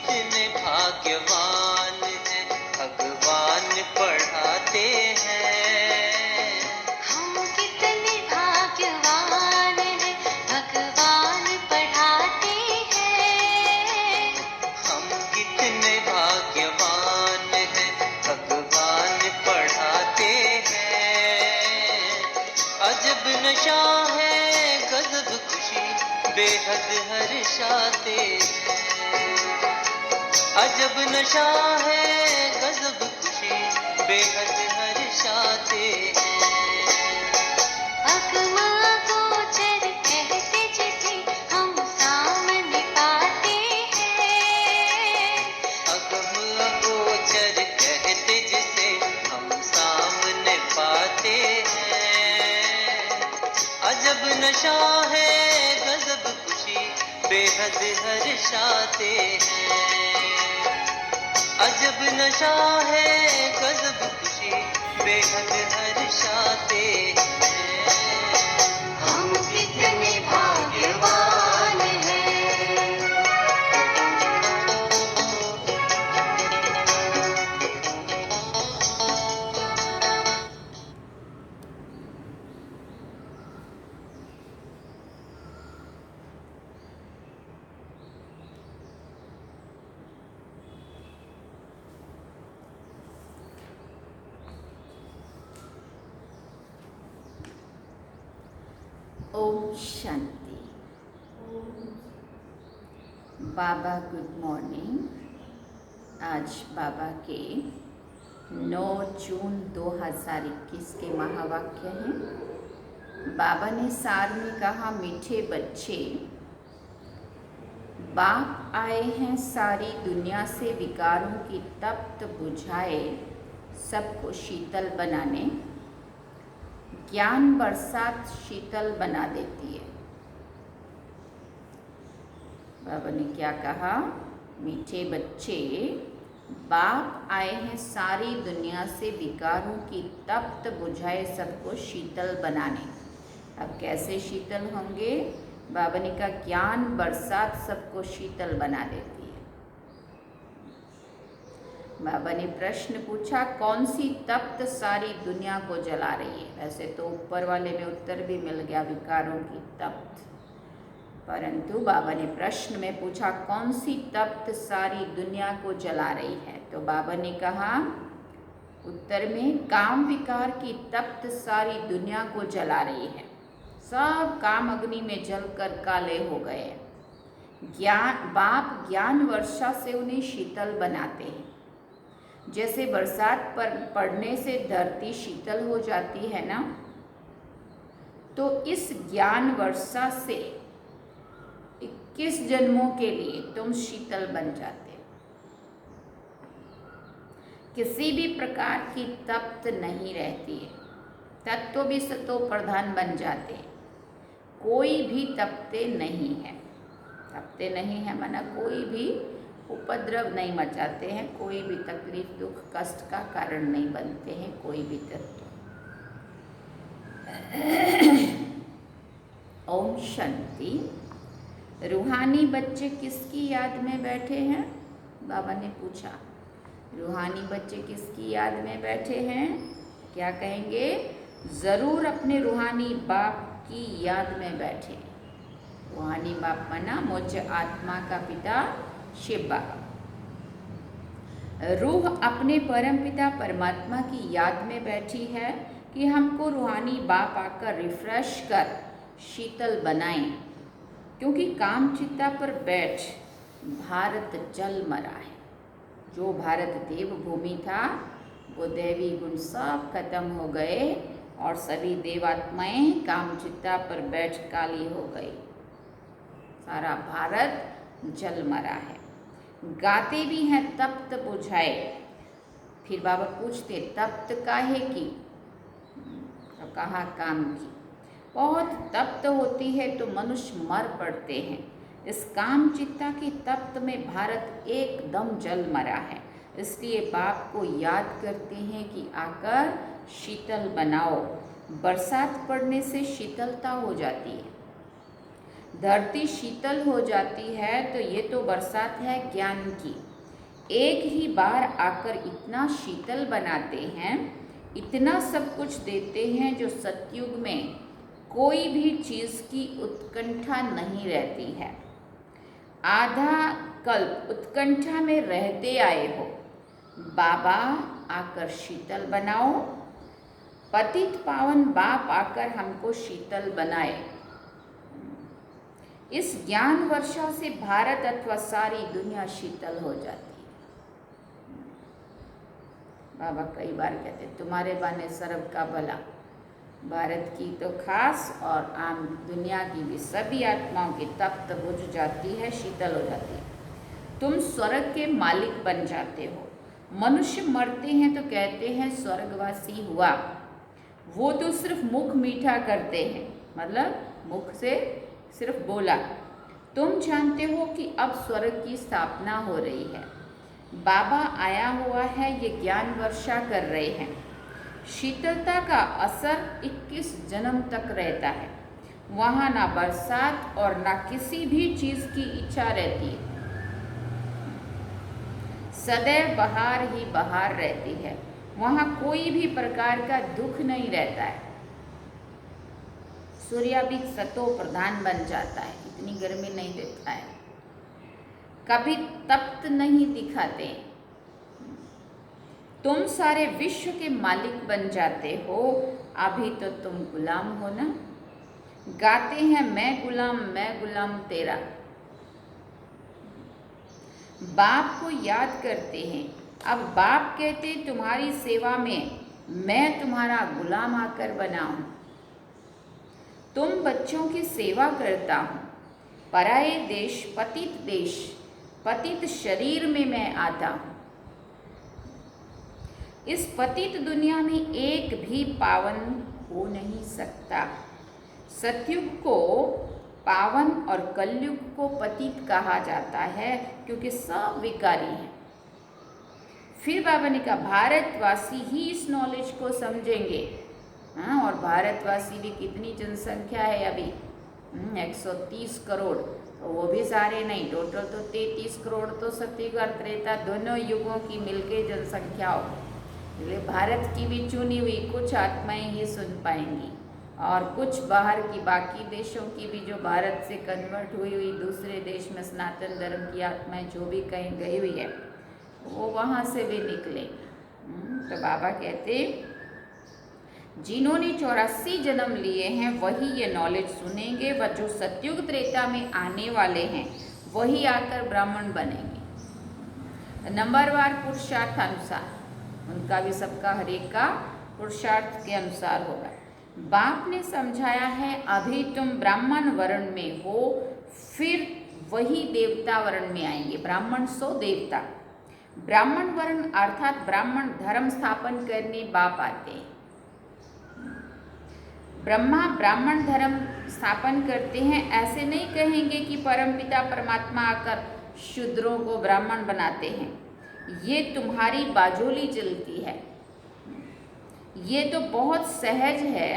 कितने भाग्यवान हैं, भगवान पढ़ाते हैं। हम कितने भाग्यवान हैं, भगवान पढ़ाते हैं। हम कितने भाग्यवान हैं, भगवान पढ़ाते हैं। अजब नशा है, गजब खुशी, बेहद हर्षाते हैं। अजब नशा है, गजब खुशी, बेहद हर्षाते हैं। अगमा गोचर कहते जिसे हम सामने पाते हैं। अगम अगोचर कहते जिसे हम सामने पाते हैं। अजब नशा है, गजब खुशी, बेहद हर्षाते हैं। अजब नशा है, गजब खुशी, बेहद हर्षाते हैं। हम कितने भाग्यवान हैं। ओम शांति। बाबा गुड मॉर्निंग। आज बाबा के 9 जून 2021 के महावाक्य हैं। बाबा ने सार में कहा, मीठे बच्चे, बाप आए हैं सारी दुनिया से विकारों की तप्त बुझाए सबको शीतल बनाने। ज्ञान बरसात शीतल बना देती है। बाबा ने क्या कहा? मीठे बच्चे, बाप आए हैं सारी दुनिया से विकारों की तप्त बुझाए सबको शीतल बनाने। अब कैसे शीतल होंगे? बाबा ने कहा, ज्ञान बरसात सबको शीतल बना देती है। बाबा ने प्रश्न पूछा, कौन सी तप्त सारी दुनिया को जला रही है? वैसे तो ऊपर वाले में उत्तर भी मिल गया, विकारों की तप्त, परंतु बाबा ने प्रश्न में पूछा, कौन सी तप्त सारी दुनिया को जला रही है? तो बाबा ने कहा उत्तर में, काम विकार की तप्त सारी दुनिया को जला रही है। सब काम अग्नि में जलकर काले हो गए। बाप ज्ञान वर्षा से उन्हें शीतल बनाते हैं। जैसे बरसात पर पड़ने से धरती शीतल हो जाती है ना, तो इस ज्ञान वर्षा से 21 जन्मों के लिए तुम शीतल बन जाते हो। किसी भी प्रकार की तप्त नहीं रहती है। तत्व भी सतो प्रधान बन जाते हैं। कोई भी तपते नहीं है। तपते नहीं है माना कोई भी उपद्रव नहीं मचाते हैं, कोई भी तकलीफ दुख कष्ट का कारण नहीं बनते हैं कोई भी तत्व। ओम शांति। रूहानी बच्चे किसकी याद में बैठे हैं? बाबा ने पूछा, रूहानी बच्चे किसकी याद में बैठे हैं? क्या कहेंगे? ज़रूर अपने रूहानी बाप की याद में बैठे। रूहानी बाप माना मुझ आत्मा का पिता शिव बाबा। रूह अपने परमपिता परमात्मा की याद में बैठी है कि हमको रूहानी बाप आकर रिफ्रेश कर शीतल बनाएं, क्योंकि काम चित्ता पर बैठ भारत जल मरा है। जो भारत देव भूमि था वो दैवी गुण सब खत्म हो गए और सभी देवात्माएं काम चित्ता पर बैठ काली हो गई। सारा भारत जल मरा है। गाते भी हैं तप्त बुझाए। फिर बाबा पूछते, तप्त काहे की? तो कहा काम की। बहुत तप्त होती है तो मनुष्य मर पड़ते हैं। इस काम चित्ता की तप्त में भारत एकदम जल मरा है। इसलिए बाप को याद करते हैं कि आकर शीतल बनाओ। बरसात पड़ने से शीतलता हो जाती है। धरती शीतल हो जाती है तो ये तो बरसात है ज्ञान की। एक ही बार आकर इतना शीतल बनाते हैं, इतना सब कुछ देते हैं जो सतयुग में कोई भी चीज़ की उत्कंठा नहीं रहती है। आधा कल्प उत्कंठा में रहते आए हो, बाबा आकर शीतल बनाओ। पतित पावन बाप आकर हमको शीतल बनाए। इस ज्ञान वर्षा से भारत अथवा सारी दुनिया शीतल हो जाती है। बाबा कई बार कहते तुम्हारे बाने सर्व का भला। भारत की तो खास और आम दुनिया की भी सभी आत्माओं की तप्त बुझ जाती है, शीतल हो जाती है। तुम स्वर्ग के मालिक बन जाते हो। मनुष्य मरते हैं तो कहते हैं स्वर्गवासी हुआ। वो तो सिर्फ मुख मीठा करते हैं, मतलब मुख से सिर्फ बोला। तुम जानते हो कि अब स्वर्ग की स्थापना हो रही है। बाबा आया हुआ है, ये ज्ञान वर्षा कर रहे हैं। शीतलता का असर 21 जन्म तक रहता है। वहाँ ना बरसात और ना किसी भी चीज़ की इच्छा रहती है। सदैव बहार ही बहार रहती है। वहाँ कोई भी प्रकार का दुख नहीं रहता है। सूर्य भी सतो प्रधान बन जाता है, इतनी गर्मी नहीं देता है। कभी तप्त नहीं दिखाते। तुम सारे विश्व के मालिक बन जाते हो। अभी तो तुम गुलाम हो ना। गाते हैं मैं गुलाम तेरा। बाप को याद करते हैं। अब बाप कहते तुम्हारी सेवा में मैं तुम्हारा गुलाम आकर बना हूँ। तुम बच्चों की सेवा करता हूँ। पराये देश, पतित शरीर में मैं आता हूँ। इस पतित दुनिया में एक भी पावन हो नहीं सकता। सतयुग को पावन और कलयुग को पतित कहा जाता है, क्योंकि सब विकारी हैं। फिर बाबा ने कहा भारतवासी ही इस नॉलेज को समझेंगे। हाँ, और भारतवासी भी कितनी जनसंख्या है अभी, 130 करोड़। तो वो भी सारे नहीं, टोटल तो 33 करोड़ तो सतयुग और त्रेता दोनों युगों की मिलके जनसंख्या हो। इसलिए भारत की भी चुनी हुई कुछ आत्माएं ही सुन पाएंगी, और कुछ बाहर की बाकी देशों की भी जो भारत से कन्वर्ट हुई दूसरे देश में सनातन धर्म की आत्माएं जो भी कहीं गई हुई है, वो वहाँ से भी निकले। तो बाबा कहते जिन्होंने 84 जन्म लिए हैं वही ये नॉलेज सुनेंगे, व जो सतयुग त्रेता में आने वाले हैं वही आकर ब्राह्मण बनेंगे। नंबरवार पुरुषार्थ अनुसार, उनका भी सबका हर एक का पुरुषार्थ के अनुसार होगा। बाप ने समझाया है अभी तुम ब्राह्मण वर्ण में हो, फिर वही देवता वर्ण में आएंगे। ब्राह्मण सो देवता। ब्राह्मण वर्ण अर्थात ब्राह्मण धर्म स्थापन करने बाप आते हैं। ब्रह्मा ब्राह्मण धर्म स्थापन करते हैं। ऐसे नहीं कहेंगे कि परमपिता परमात्मा आकर शूद्रों को ब्राह्मण बनाते हैं। ये तुम्हारी बाजोली चलती है, ये तो बहुत सहज है।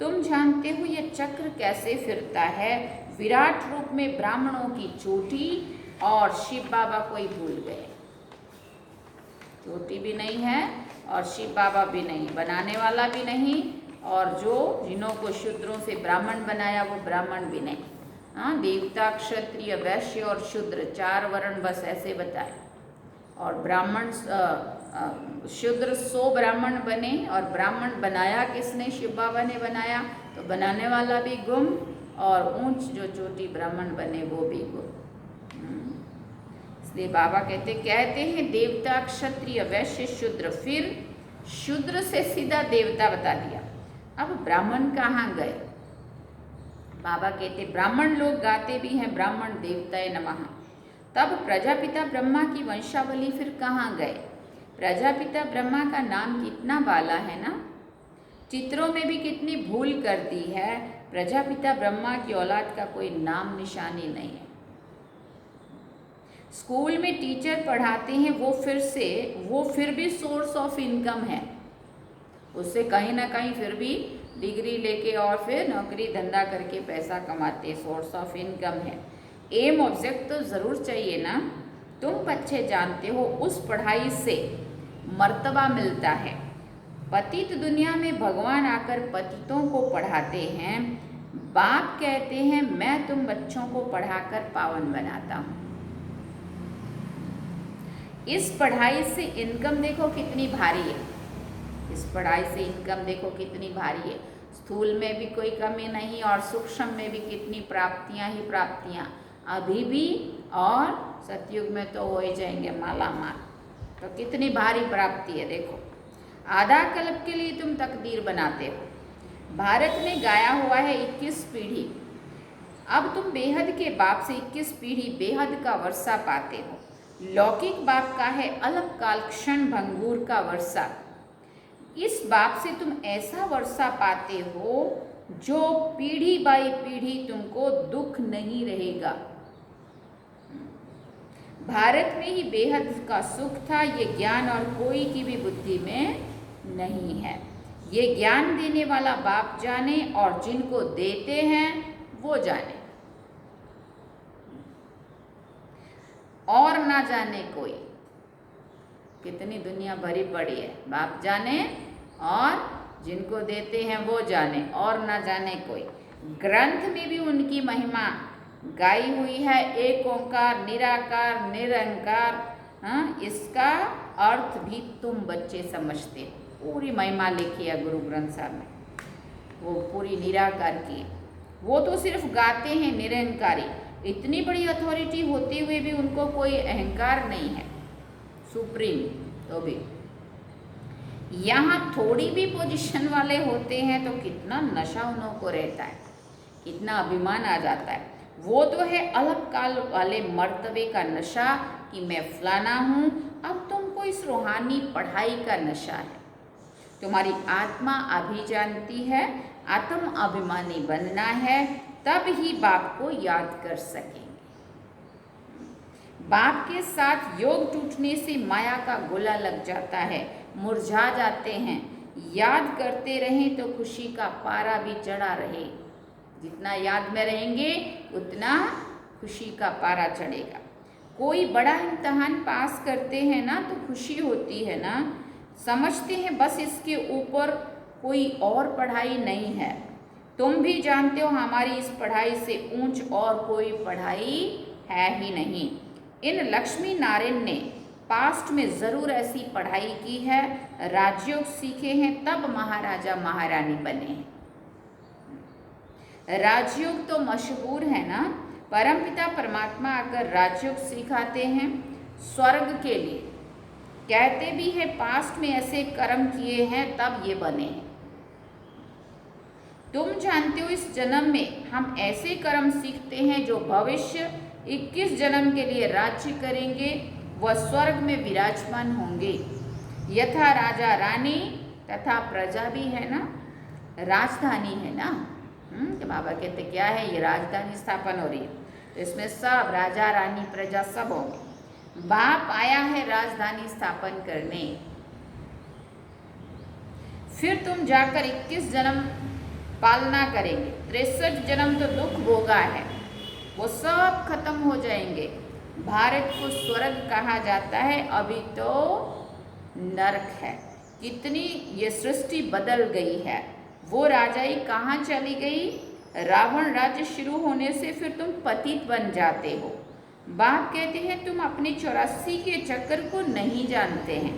तुम जानते हो ये चक्र कैसे फिरता है। विराट रूप में ब्राह्मणों की चोटी, और शिव बाबा को ही भूल गए। चोटी भी नहीं है और शिव बाबा भी नहीं, बनाने वाला भी नहीं, और जो जिन्हों को शूद्रों से ब्राह्मण बनाया वो ब्राह्मण भी नहीं। हाँ, देवता, क्षत्रिय, वैश्य और शूद्र 4 वर्ण बस ऐसे बताए। और ब्राह्मण शूद्र 100 ब्राह्मण बने, और ब्राह्मण बनाया किसने? शिव बाबा ने बनाया। तो बनाने वाला भी गुम, और ऊंच जो चोटी ब्राह्मण बने वो भी गुम। इसलिए बाबा कहते हैं देवता, क्षत्रिय, वैश्य, शूद्र। फिर शूद्र से सीधा देवता बता दिया। अब ब्राह्मण कहाँ गए? बाबा कहते ब्राह्मण लोग गाते भी हैं ब्राह्मण देवताए नमः। तब प्रजापिता ब्रह्मा की वंशावली फिर कहाँ गए? प्रजापिता ब्रह्मा का नाम कितना बाला है ना। चित्रों में भी कितनी भूल कर दी है। प्रजापिता ब्रह्मा की औलाद का कोई नाम निशानी नहीं है। स्कूल में टीचर पढ़ाते हैं, वो फिर भी सोर्स ऑफ इनकम है। उससे कहीं ना कहीं फिर भी डिग्री लेके और फिर नौकरी धंधा करके पैसा कमाते, सोर्स ऑफ इनकम है। एम ऑब्जेक्ट तो ज़रूर चाहिए ना। तुम बच्चे जानते हो उस पढ़ाई से मर्तबा मिलता है। पतित दुनिया में भगवान आकर पतितों को पढ़ाते हैं। बाप कहते हैं मैं तुम बच्चों को पढ़ाकर पावन बनाता हूँ। इस पढ़ाई से इनकम देखो कितनी भारी है। इस पढ़ाई से इनकम देखो कितनी भारी है। स्थूल में भी कोई कमी नहीं और सूक्ष्म में भी कितनी प्राप्तियां ही प्राप्तियां अभी भी, और सतयुग में तो हो ही जाएंगे माला माल। तो कितनी भारी प्राप्ति है देखो। आधा कल्प के लिए तुम तकदीर बनाते हो। भारत ने गाया हुआ है 21 पीढ़ी। अब तुम बेहद के बाप से 21 पीढ़ी बेहद का वर्षा पाते हो। लौकिक बाप का है अलग काल क्षण भंगूर का वर्षा। इस बाप से तुम ऐसा वर्षा पाते हो जो पीढ़ी बाई पीढ़ी तुमको दुख नहीं रहेगा। भारत में ही बेहद का सुख था। ये ज्ञान और कोई की भी बुद्धि में नहीं है। ये ज्ञान देने वाला बाप जाने और जिनको देते हैं वो जाने, और ना जाने कोई। कितनी दुनिया भरी पड़ी है। बाप जाने और जिनको देते हैं वो जाने, और ना जाने कोई। ग्रंथ में भी उनकी महिमा गाई हुई है। एक ओंकार निराकार निरंकार। हाँ, इसका अर्थ भी तुम बच्चे समझते हो। पूरी महिमा लिखी है गुरु ग्रंथ साहब में, वो पूरी निराकार की है। वो तो सिर्फ गाते हैं निरंकारी। इतनी बड़ी अथॉरिटी होते हुए भी उनको कोई अहंकार नहीं है, सुप्रीम। तो भी यहाँ थोड़ी भी पोजीशन वाले होते हैं तो कितना नशा उन को रहता है, कितना अभिमान आ जाता है। वो तो है अलग काल वाले मर्तबे का नशा कि मैं फलाना हूँ। अब तुमको इस रूहानी पढ़ाई का नशा है। तुम्हारी आत्मा अभी जानती है आत्म अभिमानी बनना है, तब ही बाप को याद कर सकेंगे। बाप के साथ योग टूटने से माया का गोला लग जाता है, मुरझा जाते हैं। याद करते रहें तो खुशी का पारा भी चढ़ा रहे। जितना याद में रहेंगे उतना खुशी का पारा चढ़ेगा। कोई बड़ा इम्तहान पास करते हैं ना तो खुशी होती है ना, समझते हैं बस इसके ऊपर कोई और पढ़ाई नहीं है। तुम भी जानते हो हमारी इस पढ़ाई से ऊंच और कोई पढ़ाई है ही नहीं। इन लक्ष्मी नारायण ने पास्ट में ज़रूर ऐसी पढ़ाई की है, राजयोग सीखे हैं, तब महाराजा महारानी बने हैं। राजयोग तो मशहूर है ना। परमपिता परमात्मा आकर राजयोग सिखाते हैं स्वर्ग के लिए। कहते भी है पास्ट में ऐसे कर्म किए हैं तब ये बने हैं। तुम जानते हो इस जन्म में हम ऐसे कर्म सीखते हैं जो भविष्य 21 जन्म के लिए राज्य करेंगे, वह स्वर्ग में विराजमान होंगे। यथा राजा रानी तथा प्रजा भी है ना, राजधानी है ना। कि बाबा कहते क्या है, ये राजधानी स्थापन हो रही है, तो इसमें सब राजा रानी प्रजा सब होंगे। बाप आया है राजधानी स्थापन करने। फिर तुम जाकर 21 जन्म पालना करेंगे। 63 जन्म तो दुख भोगा है, वो सब खत्म हो जाएंगे। भारत को स्वर्ग कहा जाता है, अभी तो नरक है। कितनी ये सृष्टि बदल गई है। वो राजाई कहाँ चली गई। रावण राज्य शुरू होने से फिर तुम पतित बन जाते हो। बाप कहते हैं तुम अपने 84 के चक्कर को नहीं जानते हैं।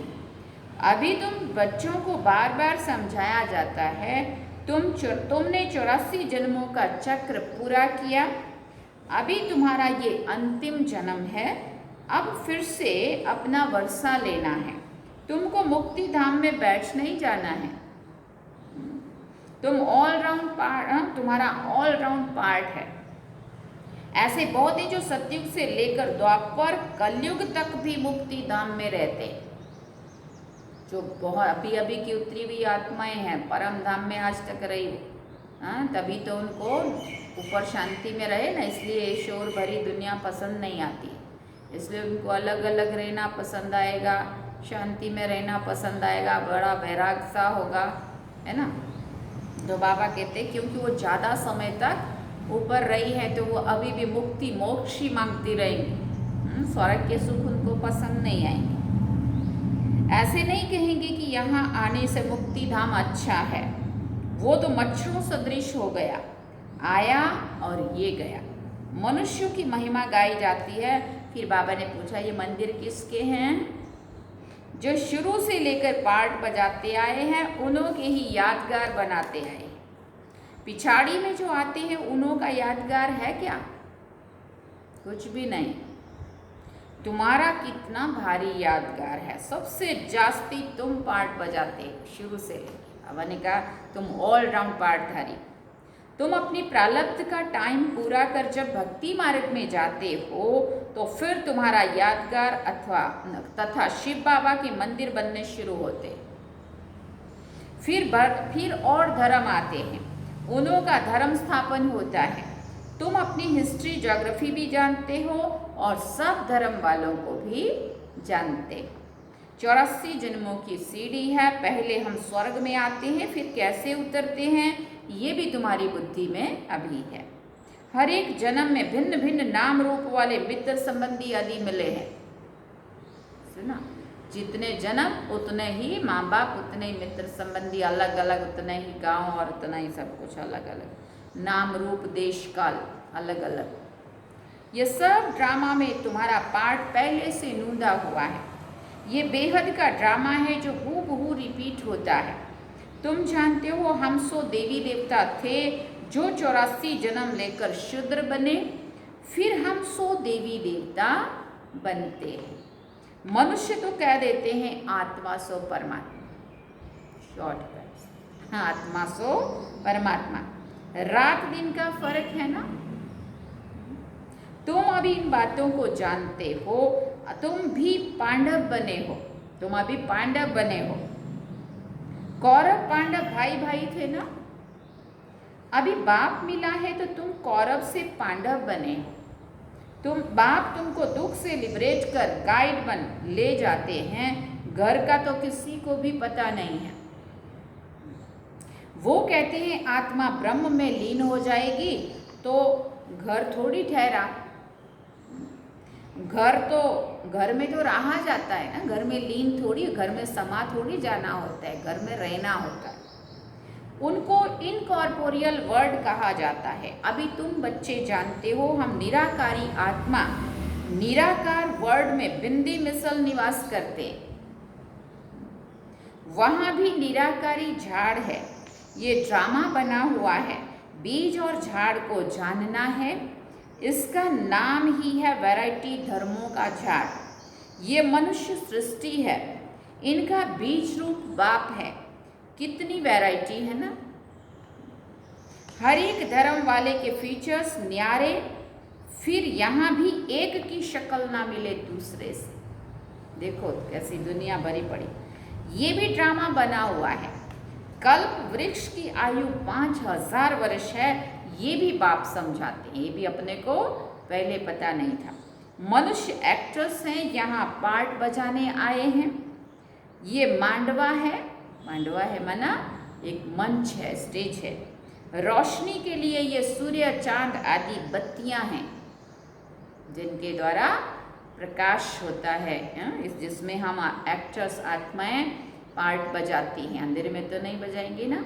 अभी तुम बच्चों को बार बार समझाया जाता है तुमने 84 जन्मों का चक्र पूरा किया, अभी तुम्हारा ये अंतिम जन्म है। अब फिर से अपना वर्षा लेना है। तुमको मुक्ति धाम में बैठ नहीं जाना है। तुम ऑलराउंड पार्ट, तुम्हारा ऑलराउंड पार्ट है। ऐसे बहुत ही जो सतयुग से लेकर द्वापर कलयुग तक भी मुक्ति धाम में रहते, जो बहुत अभी अभी की उतरी हुई आत्माएं हैं, परम धाम में आज तक रही। हाँ, तभी तो उनको ऊपर शांति में रहे ना, इसलिए शोर भरी दुनिया पसंद नहीं आती। इसलिए उनको अलग अलग रहना पसंद आएगा, शांति में रहना पसंद आएगा, बड़ा वैराग सा होगा, है ना। तो बाबा कहते हैं क्योंकि वो ज़्यादा समय तक ऊपर रही है तो वो अभी भी मुक्ति मोक्ष ही मांगती रहेंगी। स्वर्ग के सुख उनको पसंद नहीं आएंगे। ऐसे नहीं कहेंगे कि यहाँ आने से मुक्ति धाम अच्छा है, वो तो मच्छरों सदृश हो गया, आया और ये गया। मनुष्यों की महिमा गाई जाती है। फिर बाबा ने पूछा ये मंदिर किसके हैं? जो शुरू से लेकर पार्ट बजाते आए हैं उन्हों के ही यादगार बनाते आए। पिछाड़ी में जो आते हैं उन्हों का यादगार है क्या? कुछ भी नहीं। तुम्हारा कितना भारी यादगार है, सबसे जास्ती तुम पार्ट बजाते हो शुरू से लेकर। बाबा ने कहा तुम ऑलराउंड पार्टधारी। तुम अपनी प्रारब्ध का टाइम पूरा कर जब भक्ति मार्ग में जाते हो तो फिर तुम्हारा यादगार तथा शिव बाबा के मंदिर बनने शुरू होते। फिर और धर्म आते हैं, उन्हों का धर्म स्थापन होता है। तुम अपनी हिस्ट्री ज्योग्राफी भी जानते हो और सब धर्म वालों को भी जानते हो। 84 जन्मों की सीढ़ी है, पहले हम स्वर्ग में आते हैं फिर कैसे उतरते हैं ये भी तुम्हारी बुद्धि में अभी है। हर एक जन्म में भिन्न भिन्न नाम रूप वाले मित्र संबंधी आदि मिले हैं। सुना, जितने जन्म उतने ही माँ बाप, उतने ही मित्र संबंधी अलग अलग, उतने ही गांव और उतना ही सब कुछ अलग अलग, नाम रूप देश काल अलग अलग। ये सब ड्रामा में तुम्हारा पार्ट पहले से नूंदा हुआ है। ये बेहद का ड्रामा है जो हूबहू रिपीट होता है। तुम जानते हो हम 100 देवी देवता थे जो 84 जन्म लेकर शूद्र बने, फिर हम 100 देवी देवता बनते हैं। मनुष्य तो कह देते हैं आत्मा सो परमात्मा, शॉर्टकट, आत्मा सो परमात्मा। रात दिन का फर्क है ना। तुम अभी इन बातों को जानते हो, तुम भी पांडव बने हो, तुम अभी पांडव बने हो। कौरव पांडव भाई भाई थे ना। अभी बाप मिला है तो तुम कौरव से पांडव बने हो। बाप तुमको दुख से लिबरेट कर गाइड बन ले जाते हैं। घर का तो किसी को भी पता नहीं है। वो कहते हैं आत्मा ब्रह्म में लीन हो जाएगी तो घर थोड़ी ठहरा। घर में तो रहा जाता है ना, घर में लीन थोड़ी, घर में समा थोड़ी जाना होता है, घर में रहना होता है। उनको इनकॉर्पोरियल वर्ड कहा जाता है। अभी तुम बच्चे जानते हो हम निराकारी आत्मा निराकार वर्ड में बिंदी मिसल निवास करते। वहाँ भी निराकारी झाड़ है। ये ड्रामा बना हुआ है। बीज और झाड़ को जानना है। इसका नाम ही है वैरायटी धर्मों का झाड़। ये मनुष्य सृष्टि है, इनका बीज रूप बाप है। कितनी वैरायटी है ना। हर एक धर्म वाले के फीचर्स न्यारे, फिर यहाँ भी एक की शक्ल ना मिले दूसरे से। देखो कैसी दुनिया भरी पड़ी। ये भी ड्रामा बना हुआ है। कल्प वृक्ष की आयु 5000 वर्ष है, ये भी बाप समझाते हैं। ये भी अपने को पहले पता नहीं था। मनुष्य एक्टर्स हैं, यहाँ पार्ट बजाने आए हैं। ये मांडवा है माना एक मंच है, स्टेज है। रोशनी के लिए ये सूर्य चांद आदि बत्तियां हैं जिनके द्वारा प्रकाश होता है, जिसमें हम एक्टर्स आत्माएं पार्ट बजाती हैं। अंधेरे में तो नहीं बजाएंगे ना,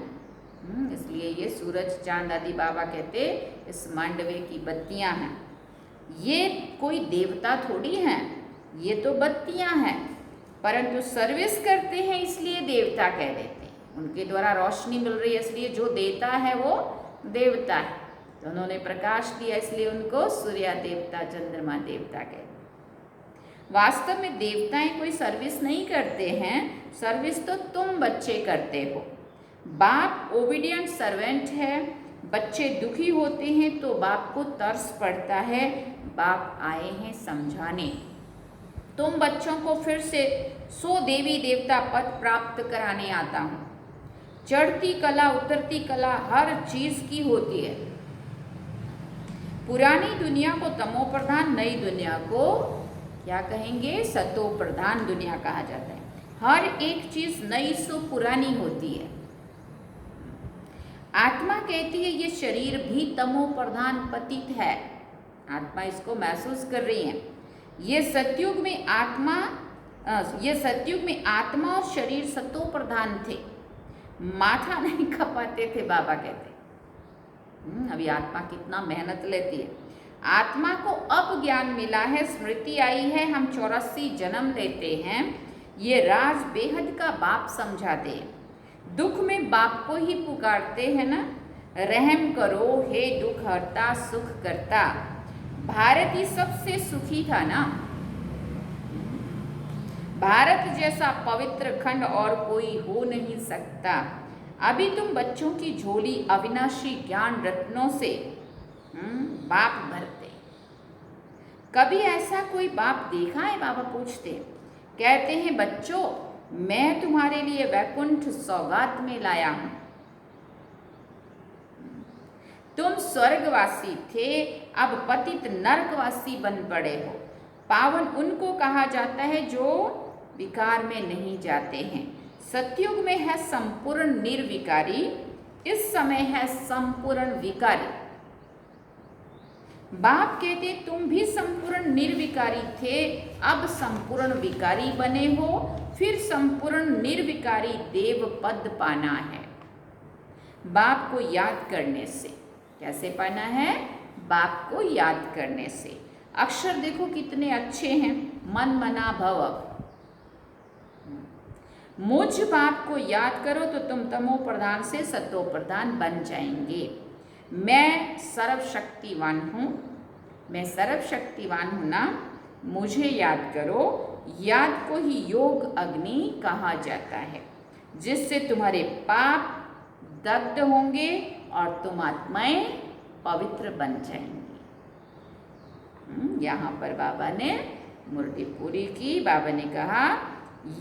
इसलिए ये सूरज चांद आदि बाबा कहते इस मांडवे की बत्तियां हैं। ये कोई देवता थोड़ी हैं, ये तो बत्तियां हैं, परंतु सर्विस करते हैं इसलिए देवता कह देते हैं। उनके द्वारा रोशनी मिल रही है इसलिए जो देता है वो देवता है। तो उन्होंने प्रकाश दिया इसलिए उनको सूर्य देवता चंद्रमा देवता कहते हैं। वास्तव में देवताएं कोई सर्विस नहीं करते हैं, सर्विस तो तुम बच्चे करते हो। बाप ओबीडियंट सर्वेंट है। बच्चे दुखी होते हैं तो बाप को तरस पड़ता है। बाप आए हैं समझाने। तुम बच्चों को फिर से 100 देवी देवता पद प्राप्त कराने आता हूँ। चढ़ती कला उतरती कला हर चीज की होती है। पुरानी दुनिया को तमो प्रधान, नई दुनिया को क्या कहेंगे, सतो प्रधान दुनिया कहा जाता है। हर एक चीज नई सो पुरानी होती है। आत्मा कहती है ये शरीर भी तमो प्रधान पतित है। आत्मा इसको महसूस कर रही है। ये सतयुग में आत्मा और शरीर सतो प्रधान थे, माथा नहीं खपाते थे, बाबा कहते। अभी आत्मा कितना मेहनत लेती है। आत्मा को अब ज्ञान मिला है, स्मृति आई है, हम 84 जन्म लेते हैं। ये राज बेहद का बाप समझाते हैं। दुख में बाप को ही पुकारते हैं ना, रहम करो हे दुख हरता सुख करता। भारत ही सबसे सुखी था ना। भारत जैसा पवित्र खंड और कोई हो नहीं सकता। अभी तुम बच्चों की झोली अविनाशी ज्ञान रत्नों से बाप भरते। कभी ऐसा कोई बाप देखा है? बाबा पूछते। कहते हैं बच्चों, मैं तुम्हारे लिए वैकुंठ सौगात में लाया हूं। तुम स्वर्गवासी थे, अब पतित नरकवासी बन पड़े हो। पावन उनको कहा जाता है जो विकार में नहीं जाते हैं। सतयुग में है संपूर्ण निर्विकारी, इस समय है संपूर्ण विकारी। बाप कहते तुम भी संपूर्ण निर्विकारी थे, अब संपूर्ण विकारी बने हो, फिर संपूर्ण निर्विकारी देव पद पाना है। बाप को याद करने से। कैसे पाना है? बाप को याद करने से। अक्षर देखो कितने अच्छे हैं, मन मना भव। मुझ बाप को याद करो तो तुम तमो प्रधान से सतो प्रधान बन जाएंगे। मैं सर्वशक्तिवान हूँ, मैं सर्वशक्तिवान हूँ ना, मुझे याद करो। याद को ही योग अग्नि कहा जाता है, जिससे तुम्हारे पाप दग्ध होंगे और तुम आत्माएं पवित्र बन जाएंगी। यहाँ पर बाबा ने मुरली पूरी की। बाबा ने कहा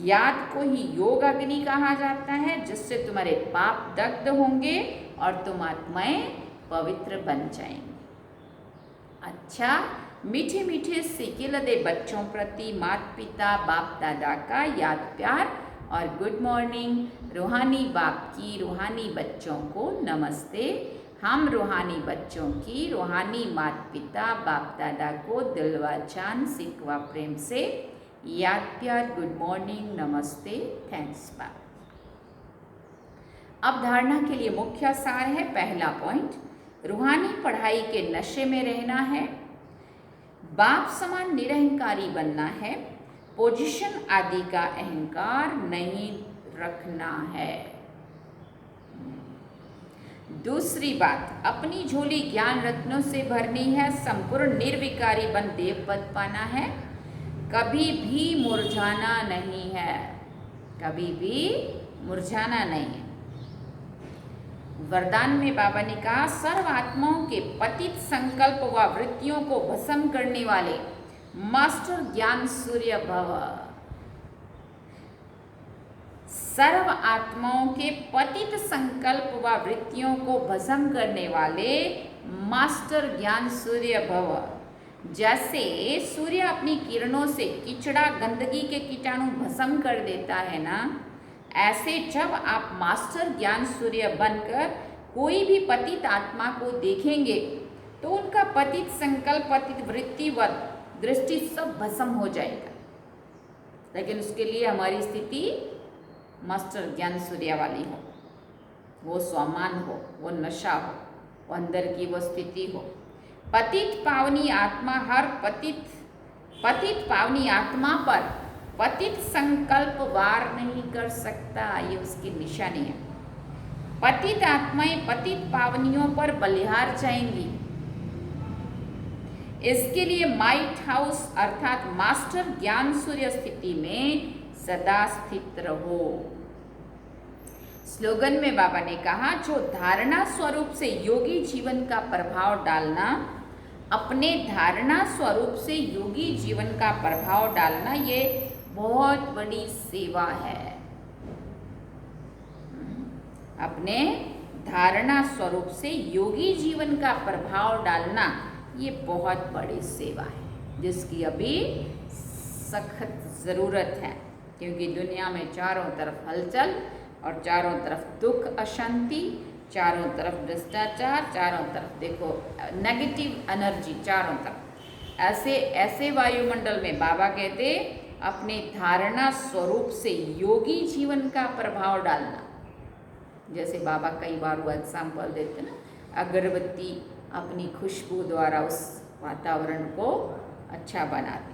याद को ही योग अग्नि कहा जाता है, जिससे तुम्हारे पाप दग्ध होंगे और तुम आत्माएं पवित्र बन जाएंगी। अच्छा, मीठे मीठे सिकिल दे बच्चों प्रति माता पिता बाप दादा का याद प्यार और गुड मॉर्निंग। रूहानी बाप की रूहानी बच्चों को नमस्ते। हम रूहानी बच्चों की रूहानी माता पिता बाप दादा को दिलवा जान सिकवा प्रेम से याद प्यार, गुड मॉर्निंग, नमस्ते, थैंक्स बाप। अब धारणा के लिए मुख्य सार है। पहला पॉइंट, रूहानी पढ़ाई के नशे में रहना है, बाप समान निरहंकारी बनना है, पोजीशन आदि का अहंकार नहीं रखना है। दूसरी बात, अपनी झोली ज्ञान रत्नों से भरनी है, संपूर्ण निर्विकारी बन देव पद पाना है, कभी भी मुरझाना नहीं है, कभी भी मुरझाना नहीं है। वरदान में बाबा ने कहा सर्व आत्माओं के पतित संकल्प व वृत्तियों को भस्म करने वाले मास्टर ज्ञान सूर्य भव। सर्व आत्माओं के पतित संकल्प व वृत्तियों को भस्म करने वाले मास्टर ज्ञान सूर्य भव। जैसे सूर्य अपनी किरणों से कीचड़ा गंदगी के कीटाणु भस्म कर देता है ना, ऐसे जब आप मास्टर ज्ञान सूर्य बनकर कोई भी पतित आत्मा को देखेंगे तो उनका पतित संकल्प, पतित वृत्ति व दृष्टि सब भस्म हो जाएगा। लेकिन उसके लिए हमारी स्थिति मास्टर ज्ञान सूर्य वाली हो, वो स्वामान हो, वो नशा हो, वो अंदर की वो स्थिति हो। पतित पावनी आत्मा हर पतित पावनी आत्मा पर पतित संकल्प वार नहीं कर सकता, ये उसकी निशानी है। पतित आत्माएं पतित पावनियों पर बलिहार जाएंगी। इसके लिए माइट हाउस अर्थात मास्टर ज्ञान सूर्य स्थिति में सदा स्थित रहो। स्लोगन में बाबा ने कहा जो धारणा स्वरूप से योगी जीवन का प्रभाव डालना, अपने धारणा स्वरूप से योगी जीवन का प्रभाव डालना, ये बहुत बड़ी सेवा है। अपने धारणा स्वरूप से योगी जीवन का प्रभाव डालना, ये बहुत बड़ी सेवा है, जिसकी अभी सख्त ज़रूरत है। क्योंकि दुनिया में चारों तरफ हलचल और चारों तरफ दुख, अशांति, चारों तरफ भ्रष्टाचार, चारों तरफ देखो नेगेटिव एनर्जी चारों तरफ। ऐसे वायुमंडल में बाबा कहते अपने धारणा स्वरूप से योगी जीवन का प्रभाव डालना। जैसे बाबा कई बार वो एग्जाम्पल देते ना, अगरबत्ती अपनी खुशबू द्वारा उस वातावरण को अच्छा बनाते,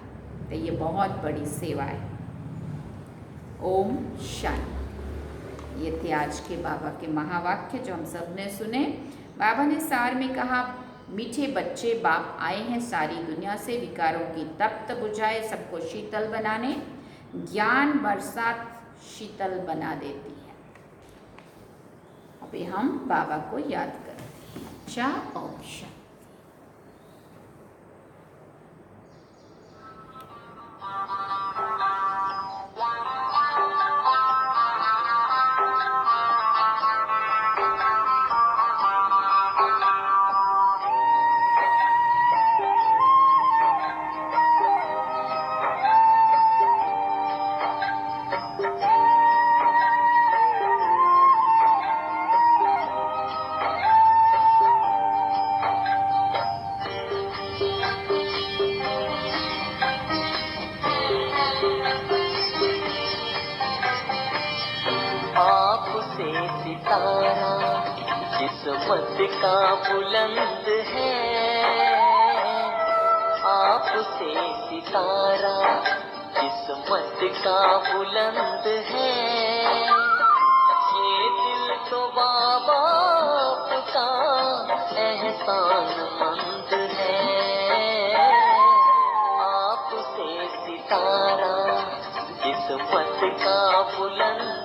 तो ये बहुत बड़ी सेवा है। ओम शांति। ये थे आज के बाबा के महावाक्य जो हम सब ने सुने। बाबा ने सार में कहा, मीठे बच्चे बाप आए हैं सारी दुनिया से विकारों की तप्त बुझाए सबको शीतल बनाने। ज्ञान बरसात शीतल बना देती है। अभी हम बाबा को याद करते हैं। अच्छा, ओम शांति। आपसे सितारा किस्मत का बुलंद है, आपसे सितारा किस्मत का बुलंद है। ये दिल तो बाबा का एहसानमंद है। आपसे सितारा किस्मत का बुलंद